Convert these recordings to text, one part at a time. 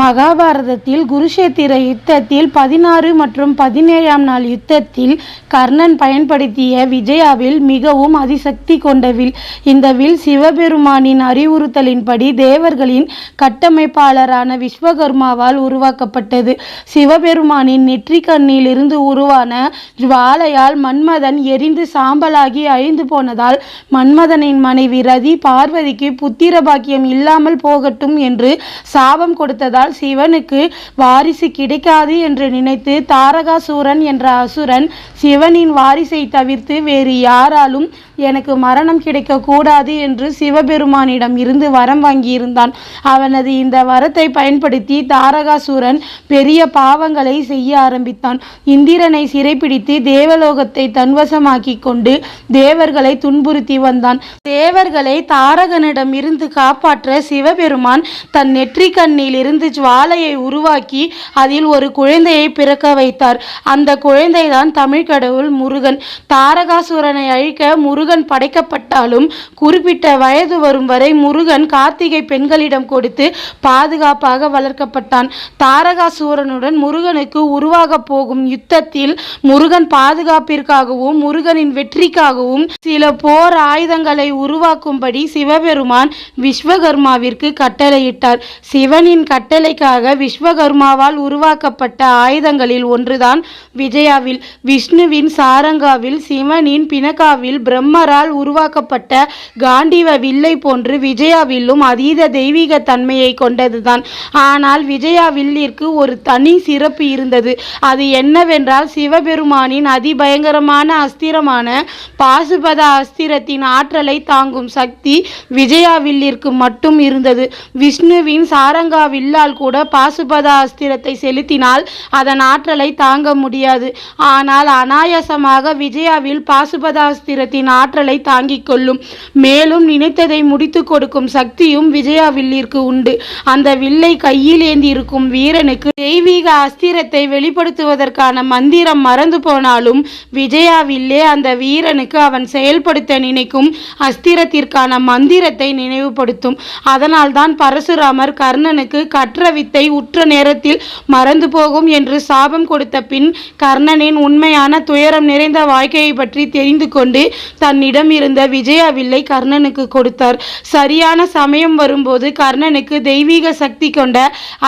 மகாபாரதத்தில் குருஷேத்திர யுத்தத்தில் 16 மற்றும் 17ஆம் நாள் யுத்தத்தில் கர்ணன் பயன்படுத்திய விஜயாவில் மிகவும் அதிசக்தி கொண்ட வில். இந்த வில் சிவபெருமானின் அறிவுறுத்தலின்படி தேவர்களின் கட்டமைப்பாளரான விஸ்வகர்மாவால் உருவாக்கப்பட்டது. சிவபெருமானின் நெற்றிக்கண்ணில் இருந்து உருவான ஜுவாலையால் மன்மதன் எரிந்து சாம்பலாகி அழிந்து போனதால் மன்மதனின் மனைவி ரதி பார்வதிக்கு புத்திர பாக்கியம் இல்லாமல் போகட்டும் என்று சாபம் கொடுத்ததால் சிவனுக்கு வாரிசு கிடைக்காது என்று நினைத்து தாரகாசூரன் என்ற அசுரன் சிவனின் வாரிசை தவிர்த்து வேறு யாராலும் எனக்கு மரணம் கிடைக்க கூடாது என்று சிவபெருமானிடம் இருந்து வரம் வாங்கியிருந்தான். அவனது இந்த வரத்தை பயன்படுத்தி தாரகாசூரன் பெரிய பாவங்களை செய்ய ஆரம்பித்தான். இந்திரனை சிறைப்பிடித்து தேவலோகத்தை தன்வசமாக்கி கொண்டு தேவர்களை துன்புறுத்தி வந்தான். தேவர்களை தாரகனிடம் இருந்து காப்பாற்ற சிவபெருமான் தன் நெற்றிக்கண்ணில் இருந்து ஜுவாலையை உருவாக்கி அதில் ஒரு குழந்தையை பிறக்க வைத்தார். அந்த குழந்தைதான் தமிழ் கடவுள் முருகன். தாரகாசூரனை அழிக்க முருகன் படைக்கப்பட்டாலும் குறிப்பிட்ட வயது வரும் வரை முருகன் கார்த்திகை பெண்களிடம் கொடுத்து பாதுகாப்பாக வளர்க்கப்பட்டான். தாரகாசூரனுடன் முருகனுக்கு உருவாக போகும் யுத்தத்தில் முருகன் பாதுகாப்பிற்காகவும் முருகனின் வெற்றிக்காகவும் சில போர் ஆயுதங்களை உருவாக்கும்படி சிவபெருமான் விஸ்வகர்மாவிற்கு கட்டளையிட்டார். சிவனின் கட்டளைக்காக விஸ்வகர்மாவால் உருவாக்கப்பட்ட ஆயுதங்களில் ஒன்றுதான் விஜயாவில். விஷ்ணுவின் சாரங்காவில், சிவனின் பிணக்காவில், பிரம்மரால் உருவாக்கப்பட்ட காண்டீவ வில்லை போன்று விஜயாவில்லும் அதீத தெய்வீக தன்மையை கொண்டதுதான். ஆனால் விஜயாவில்லிற்கு ஒரு தனி சிறப்பு இருந்தது. அது என்னவென்றால் சிவபெருமானின் அதிபயங்கரமான அஸ்திரமான பாசுபத அஸ்திரத்தின் ஆற்றலை தாங்கும் சக்தி விஜயாவில்லிற்கு மட்டும் இருந்தது. விஷ்ணுவின் சாரங்கா வில்லால் கூட பாசுபத அஸ்திரத்தை செலுத்தினால் அதன் ஆற்றலை தாங்க முடியாது. ஆனால் அனாயாசமாக விஜயாவில் பாசுபத அஸ்திரத்தின் ஆற்றலை தாங்கிக் கொள்ளும். மேலும் நினைத்ததை முடித்து கொடுக்கும் சக்தியும் விஜயாவில்லிற்கு உண்டு. அந்த வில்லை கையில் ஏந்தி இருக்கும் வீரனுக்கு தெய்வீக அஸ்திரத்தை வெளிப்படுத்துவதற்கான மந்திரம் மறந்து போனாலும் விஜயாவில்லே அந்த வீரனுக்கு அவன் செயல்படுத்த நினைக்கும் அஸ்திரத்திற்கான மந்திரத்தை நினைவுபடுத்தும். அதனால்தான் பரசுராமர் கர்ணனுக்கு கற்ற வித்தை உற்ற நேரத்தில் மறந்து போகும் என்று சாபம் கொடுத்த பின் கர்ணனின் உண்மையான துயரம் நிறைந்த வாழ்க்கையை பற்றி தெரிந்து கொண்டு தன்னிடம் இருந்த விஜயாவில்லை கர்ணனுக்கு கொடுத்தார். சரியான சமயம் வரும்போது கர்ணனுக்கு தெய்வீக சக்தி கொண்ட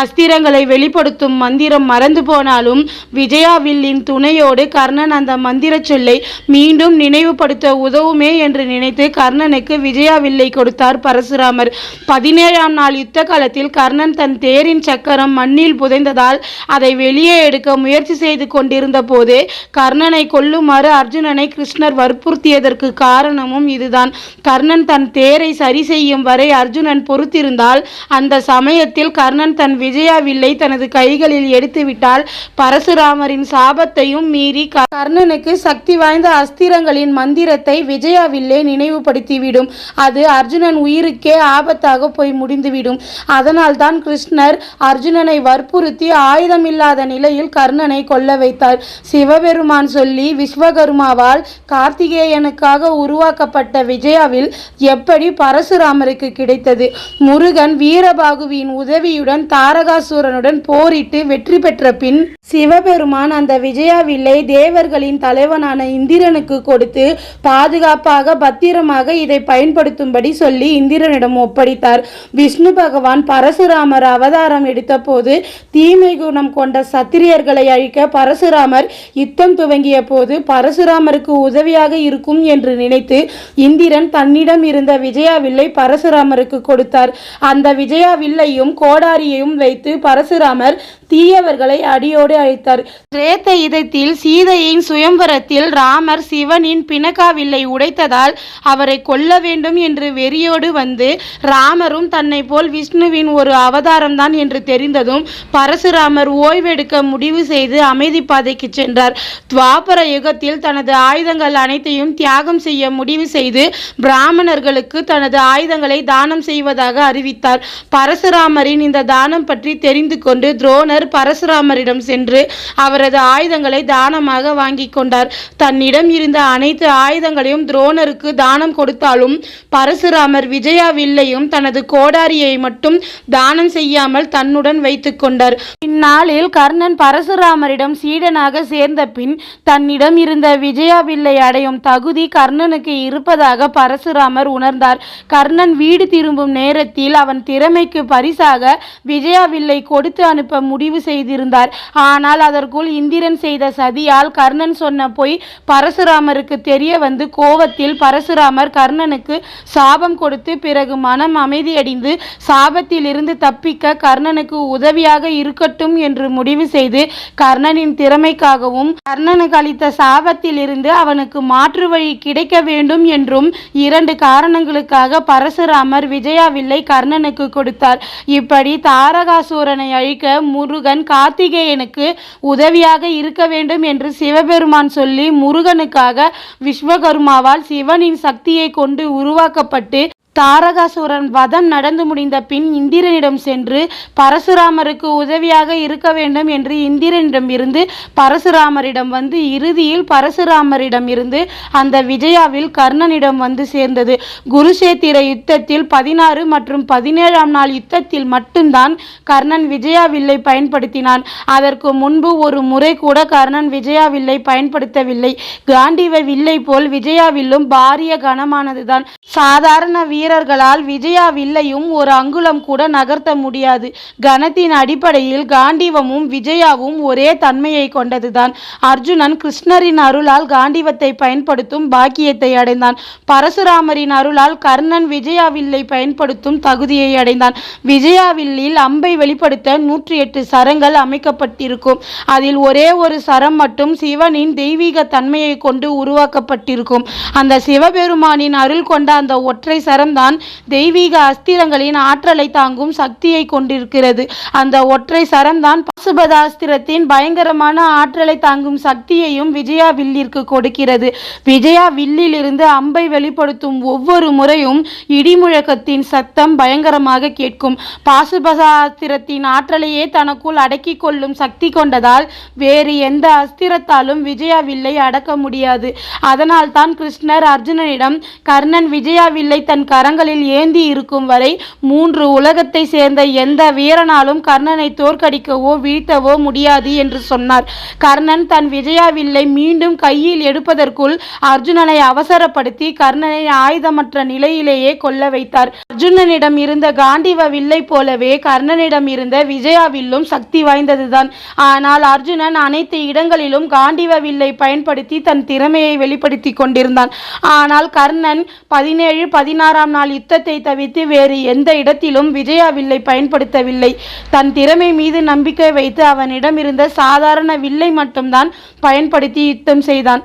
அஸ்திரங்களை வெளிப்படுத்தும் மந்திரம் மறந்து போனாலும் விஜயாவில்லின் துணையோடு கர்ணன் அந்த மந்திர சொல்லை மீண்டும் நினைவுபடுத்த உதவுமே என்று நினைத்து கர்ணனுக்கு விஜயாவில்லை கொடுத்தார் பரசுராமர். 17ஆம் நாள் யுத்த காலத்தில் கர்ணன் தன் தேரின் சக்கரம் மண்ணில் புதைந்ததால் அதை வெளியே எடுக்க முயற்சி செய்து கொண்டிருந்த போது கர்ணனை கொல்லுமாறு அர்ஜுனனை கிருஷ்ணர் வற்புறுத்தியதற்கு காரணமும் இதுதான். கர்ணன் தன் தேரை சரி செய்யும் வரை அர்ஜுனன் பொறுத்திருந்தால் அந்த சமயத்தில் கர்ணன் தன் விஜயாவில்லை தனது கைகளில் எடுத்துவிட்டால் பரசுராமரின் சாபத்தையும் மீறி கர்ணனுக்கு சக்தி வாய்ந்த அஸ்திரங்களின் மந்திரத்தை விஜயாவில்லை நினைவுபடுத்திவிடும். அது அர்ஜுனன் உயிருக்கே ஆபத்தாக போய் முடிந்துவிடும். அதனால் தான் கிருஷ்ணர் அர்ஜுனனை வற்புறுத்தி ஆயுதமில்லாத நிலையில் கர்ணனை கொல்ல வைத்தார். சிவபெருமான் சொல்லி விஸ்வகர்மாவால் கார்த்திகேயனுக்காக உருவாக்கப்பட்ட விஜயாவில் எப்படி பரசுராமருக்கு கிடைத்தது? முருகன் வீரபாகுவின் உதவியுடன் தாரகாசூரனுடன் போரிட்டு வெற்றி பெற்ற பின் சிவபெருமான் அந்த விஜயாவில்லை தேவர்களின் தலைவனான இந்திரனுக்கு கொடுத்து பாதுகாப்பாக பத்திரமாக இதை பயன்படுத்தும்படி சொல்லி இந்திரனிடம் ஒப்படைத்தார். விஷ்ணு பகவான் பரசுராமர் அவதாரம் எடுத்த போது தீமை குணம் கொண்ட சத்திரியர்களை அழிக்க பரசுராமர் யுத்தம் துவங்கிய போது பரசுராமருக்கு உதவியாக இருக்கும் என்று நினைத்து இந்திரன் தன்னிடம் இருந்த விஜயாவில்லை பரசுராமருக்கு கொடுத்தார். அந்த விஜயாவில்லையும் கோடாரியையும் வைத்து பரசுராமர் தீயவர்களை அடியோடு அழித்தார். திரேத யுகத்தில் சீதையின் சுயம்வரத்தில் ராமர் சிவனின் பிணக்காவில்லை உடைத்ததால் அவரை கொல்ல வேண்டும் என்று வெறியோடு வந்து ராமரும் தன்னை போல் விஷ்ணுவின் ஒரு அவதாரம்தான் என்று தெரிந்ததும் பரசுராமர் ஓய்வெடுக்க முடிவு செய்து அமைதி பாதைக்கு சென்றார். துவாபர யுகத்தில் தனது ஆயுதங்கள் அனைத்தையும் தியாகம் தானம் செய்ய முடிவு செய்து பிராமணர்களுக்கு தனது ஆயுதங்களை தானம் செய்வதாக அறிவித்தார். பரசுராமரின் இந்த தானம் பற்றி தெரிந்து கொண்டு துரோணர் பரசுராமரிடம் சென்று அவரது ஆயுதங்களை தானமாக வாங்கி கொண்டார். தன்னிடம் இருந்த அனைத்து ஆயுதங்களையும் துரோணருக்கு தானம் கொடுத்தாலும் பரசுராமர் விஜயா வில்லையும் தனது கோடாரியை மட்டும் தானம் செய்யாமல் தன்னுடன் வைத்துக் கொண்டார். இந்நாளில் கர்ணன் பரசுராமரிடம் சீடனாக சேர்ந்த பின் தன்னிடம் இருந்த விஜயா வில்லை அடையும் தகுதி கர்ணனுக்கு இருப்பதாக பரசுராமர் உணர்ந்தார். கர்ணன் வீடு திரும்பும் நேரத்தில் அவன் திறமைக்கு பரிசாக விஜயா வில்லை கொடுத்து அனுப்ப முடிவு செய்திருந்தார். ஆனால் அதற்குள் இந்திரன் செய்த சதியால் கர்ணன் சொன்ன பொய் பரசுராமருக்கு தெரிய வந்து கோவத்தில் பரசுராமர் கர்ணனுக்கு சாபம் கொடுத்து பிறகு மனம் அமைதியடைந்து சாபத்தில் இருந்து தப்பிக்க கர்ணனுக்கு உதவியாக இருக்கட்டும் என்று முடிவு செய்து கர்ணனின் திறமைக்காகவும் கர்ணனுக்கு அளித்த சாபத்தில் இருந்து அவனுக்கு மாற்று வழி கிடைக்க வேண்டும் என்றும் 2 காரணங்களுக்காக பரசுராமர் விஜயா வில்லை கர்ணனுக்கு கொடுத்தார். இப்படி தாரகாசூரனை அழிக்க முருகன் கார்த்திகேயனுக்கு உதவியாக இருக்க வேண்டும் என்று சிவபெருமான் சொல்லி முருகனுக்காக விஸ்வகர்மாவால் சிவனின் சக்தியை கொண்டு உருவாக்கப்பட்டு தாரகாசுரன் வதம் நடந்து முடிந்த பின் இந்திரனிடம் சென்று பரசுராமருக்கு உதவியாக இருக்க வேண்டும் என்று இந்திரனிடம் இருந்து பரசுராமரிடம் வந்து இறுதியில் பரசுராமரிடம் இருந்து அந்த விஜயாவில் கர்ணனிடம் வந்து சேர்ந்தது. குருஷேத்திர யுத்தத்தில் 16 மற்றும் 17ஆம் நாள் யுத்தத்தில் மட்டும்தான் கர்ணன் விஜயா வில்லை பயன்படுத்தினான். அதற்கு முன்பு ஒரு முறை கூட கர்ணன் விஜயா வில்லை பயன்படுத்தவில்லை. காண்டீவ வில்லை போல் விஜயா வில்லும் பாரிய கனமானதுதான். சாதாரண வீரர்களால் விஜயா வில்லையும் ஒரு அங்குலம் கூட நகர்த்த முடியாது. கணத்தின் அடிப்படையில் காண்டீவமும் விஜயாவும் ஒரே தன்மையை கொண்டதுதான். அர்ஜுனன் கிருஷ்ணரின் அருளால் காண்டீவத்தை பயன்படுத்தும் பாக்கியத்தை அடைந்தான். பரசுராமரின் அருளால் கர்ணன் விஜயா வில்லை பயன்படுத்தும் தகுதியை அடைந்தான். விஜயா வில்லில் அம்பை வெளிப்படுத்த 108 சரங்கள் அமைக்கப்பட்டிருக்கும். அதில் ஒரே ஒரு சரம் மட்டும் சிவனின் தெய்வீக தன்மையை கொண்டு உருவாக்கப்பட்டிருக்கும். அந்த சிவபெருமானின் அருள் கொண்ட அந்த ஒற்றை சரம் தான் தெய்வீக அஸ்திரங்களின் ஆற்றலை தாங்கும் சக்தியை கொண்டிருக்கிறது. அந்த ஒற்றை சரம்தான் பாசுபதாஸ்திரத்தின் பயங்கரமான ஆற்றலை தாங்கும் சக்தியையும் விஜயா வில்லிற்கு கொடுக்கிறது. விஜயா வில்லில் இருந்து அம்பை வெளிப்படுத்தும் ஒவ்வொரு முறையும் இடிமுழக்கத்தின் சத்தம் பயங்கரமாக கேட்கும். பாசுபதாஸ்திரத்தின் ஆற்றலையே தனக்குள் அடக்கி கொள்ளும் சக்தி கொண்டதால் வேறு எந்த அஸ்திரத்தாலும் விஜயா வில்லை அடக்க முடியாது. அதனால் தான் கிருஷ்ணர் அர்ஜுனனிடம் கர்ணன் விஜயா வில்லை தன் கரங்களில் ஏந்தி இருக்கும் வரை 3 உலகத்தை சேர்ந்த எந்த வீரனாலும் கர்ணனை தோற்கடிக்கவோ வீழ்த்தவோ முடியாது என்று சொன்னார். கர்ணன் தன் விஜயா வில்லை மீண்டும் கையில் எடுப்பதற்குள் அர்ஜுனனை அவசரப்படுத்தி கர்ணனை ஆயுதமற்ற நிலையிலேயே கொல்ல வைத்தார். அர்ஜுனனிடம் இருந்த காண்டீவ வில்லை போலவே கர்ணனிடம் இருந்த விஜயா வில்லும் சக்தி வாய்ந்ததுதான். ஆனால் அர்ஜுனன் அனைத்து இடங்களிலும் காண்டீவ வில்லை பயன்படுத்தி தன் திறமையை வெளிப்படுத்தி கொண்டிருந்தான். ஆனால் கர்ணன் 17, 16ஆம் நாள் யுத்தத்தை தவிர்த்து வேறு எந்த இடத்திலும் விஜயா வில்லை பயன்படுத்தவில்லை. தன் திறமை மீது நம்பிக்கை வைத்து அவனிடம் இருந்த சாதாரண வில்லை மட்டும்தான் பயன்படுத்தி யுத்தம் செய்தான்.